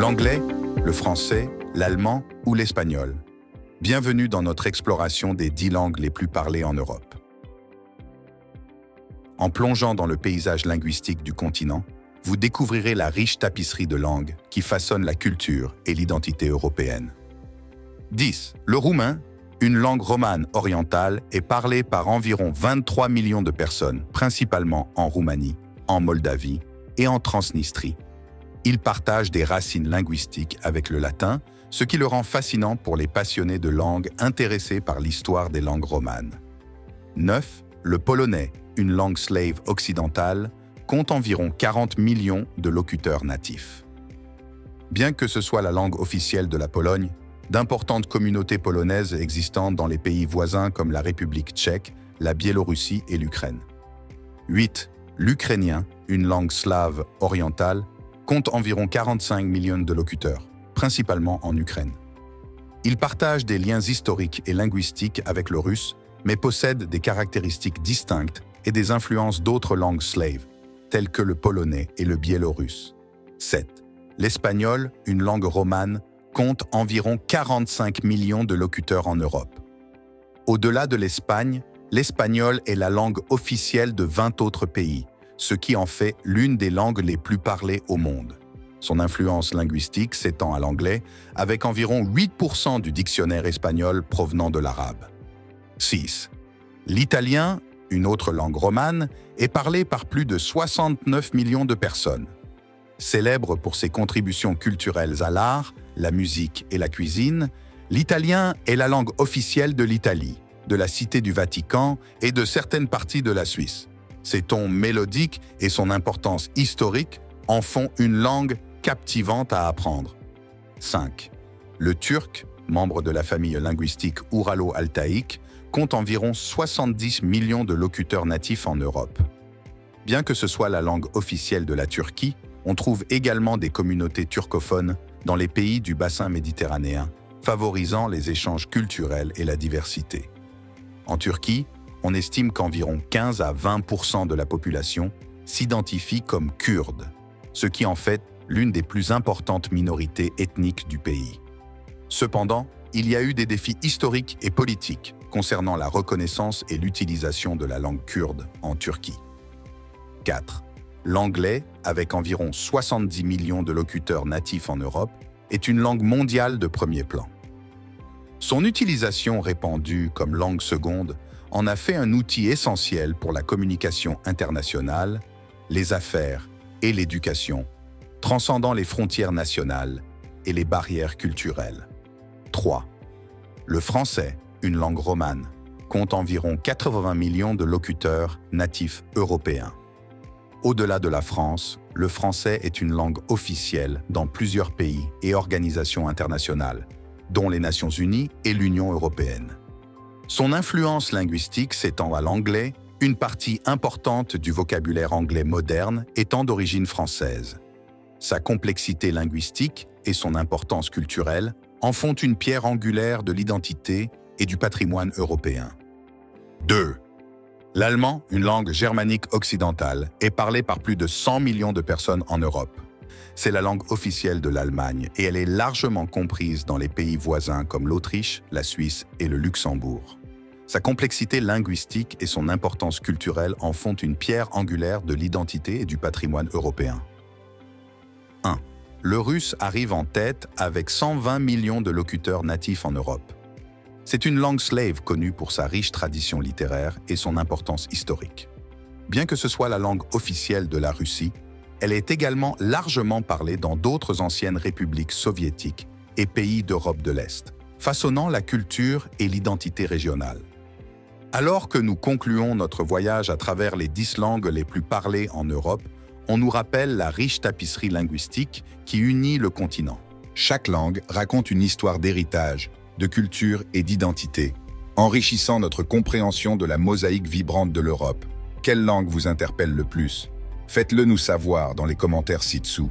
L'anglais, le français, l'allemand ou l'espagnol. Bienvenue dans notre exploration des 10 langues les plus parlées en Europe. En plongeant dans le paysage linguistique du continent, vous découvrirez la riche tapisserie de langues qui façonne la culture et l'identité européenne. 10. Le roumain, une langue romane orientale, est parlée par environ 23 millions de personnes, principalement en Roumanie, en Moldavie et en Transnistrie. Il partage des racines linguistiques avec le latin, ce qui le rend fascinant pour les passionnés de langues intéressés par l'histoire des langues romanes. 9. Le polonais, une langue slave occidentale, compte environ 40 millions de locuteurs natifs. Bien que ce soit la langue officielle de la Pologne, d'importantes communautés polonaises existent dans les pays voisins comme la République tchèque, la Biélorussie et l'Ukraine. 8. L'ukrainien, une langue slave orientale, compte environ 45 millions de locuteurs, principalement en Ukraine. Il partage des liens historiques et linguistiques avec le russe, mais possède des caractéristiques distinctes et des influences d'autres langues slaves, telles que le polonais et le biélorusse. 7. L'espagnol, une langue romane, compte environ 45 millions de locuteurs en Europe. Au-delà de l'Espagne, l'espagnol est la langue officielle de 20 autres pays, ce qui en fait l'une des langues les plus parlées au monde. Son influence linguistique s'étend à l'anglais, avec environ 8% du dictionnaire espagnol provenant de l'arabe. 6. L'italien, une autre langue romane, est parlée par plus de 69 millions de personnes. Célèbre pour ses contributions culturelles à l'art, la musique et la cuisine, l'italien est la langue officielle de l'Italie, de la Cité du Vatican et de certaines parties de la Suisse. Ses tons mélodiques et son importance historique en font une langue captivante à apprendre. 5. Le turc, membre de la famille linguistique ouralo-altaïque, compte environ 70 millions de locuteurs natifs en Europe. Bien que ce soit la langue officielle de la Turquie, on trouve également des communautés turcophones dans les pays du bassin méditerranéen, favorisant les échanges culturels et la diversité. En Turquie, on estime qu'environ 15 à 20% de la population s'identifie comme kurde, ce qui en fait l'une des plus importantes minorités ethniques du pays. Cependant, il y a eu des défis historiques et politiques concernant la reconnaissance et l'utilisation de la langue kurde en Turquie. 4. L'anglais, avec environ 70 millions de locuteurs natifs en Europe, est une langue mondiale de premier plan. Son utilisation répandue comme langue seconde en a fait un outil essentiel pour la communication internationale, les affaires et l'éducation, transcendant les frontières nationales et les barrières culturelles. 3. Le français, une langue romane, compte environ 80 millions de locuteurs natifs européens. Au-delà de la France, le français est une langue officielle dans plusieurs pays et organisations internationales, dont les Nations Unies et l'Union européenne. Son influence linguistique s'étend à l'anglais, une partie importante du vocabulaire anglais moderne étant d'origine française. Sa complexité linguistique et son importance culturelle en font une pierre angulaire de l'identité et du patrimoine européen. 2. L'allemand, une langue germanique occidentale, est parlée par plus de 100 millions de personnes en Europe. C'est la langue officielle de l'Allemagne et elle est largement comprise dans les pays voisins comme l'Autriche, la Suisse et le Luxembourg. Sa complexité linguistique et son importance culturelle en font une pierre angulaire de l'identité et du patrimoine européen. 1. Le russe arrive en tête avec 120 millions de locuteurs natifs en Europe. C'est une langue slave connue pour sa riche tradition littéraire et son importance historique. Bien que ce soit la langue officielle de la Russie, elle est également largement parlée dans d'autres anciennes républiques soviétiques et pays d'Europe de l'Est, façonnant la culture et l'identité régionale. Alors que nous concluons notre voyage à travers les 10 langues les plus parlées en Europe, on nous rappelle la riche tapisserie linguistique qui unit le continent. Chaque langue raconte une histoire d'héritage, de culture et d'identité, enrichissant notre compréhension de la mosaïque vibrante de l'Europe. Quelle langue vous interpelle le plus? Faites-le nous savoir dans les commentaires ci-dessous.